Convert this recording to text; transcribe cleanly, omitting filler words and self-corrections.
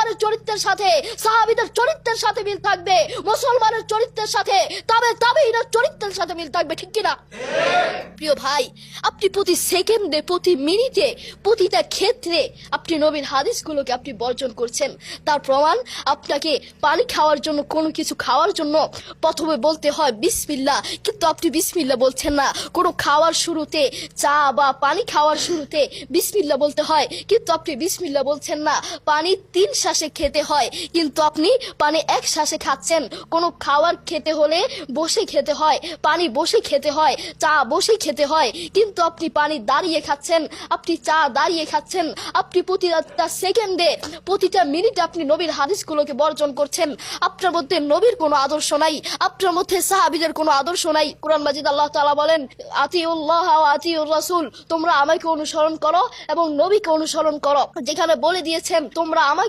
মুসলমানের চরিত্রের সাথে সাহাবীদের চরিত্রের সাথে মিল থাকবে, মুসলমানের চরিত্রের সাথে তাবেঈনের চরিত্রের সাথে মিল থাকবে, ঠিক কিনা? প্রিয় ভাই, আপনি প্রতি সেকেন্ডে, প্রতি মিনিটে, প্রতিটা ক্ষেত্রে আপনি নবীর হাদিসগুলোকে আপনি বর্জন করছেন। তার প্রমাণ, আপনাকে পানি খাওয়ার জন্য, কোনো কিছু খাওয়ার জন্য প্রথমে বলতে হয় বিসমিল্লাহ, কিন্তু আপনি বিসমিল্লাহ বলছেন না। কোনো খাওয়ার শুরুতে, চা বা পানি খাওয়ার শুরুতে বিসমিল্লাহ বলতে হয়, কিন্তু আপনি বিসমিল্লাহ বলছেন না। পানি 3 শ্বাসে খেতে হয়, কিন্তু আপনি পানি 1 শ্বাসে খাচ্ছেন। কোনো খাবার খেতে হলে বসে খেতে হয়, পানি বসে খেতে হয়, চা বসে খেতে হয়, কিন্তু আপনি পানি দাঁড়িয়ে খাচ্ছেন, আপনি চা দাঁড়িয়ে খাচ্ছেন। আপনি প্রতিটা সেকেন্ডে, প্রতিটা মিনিটে আপনি নবীর হাদিসগুলোকে বর্জন করছেন। আপনার মধ্যে নবীর কোনো আদর্শ নাই, আপনার মধ্যে সাহাবীদের কোনো আদর্শ নাই। কোরআন মাজিদ আল্লাহ তাআলা বলেন, আতিউল্লাহ ওয়া আতিউর রাসূল, তোমরা আমাকে অনুসরণ করো এবং নবীকে অনুসরণ করো। যেখানে বলে দিয়েছেন তোমরা আমাকে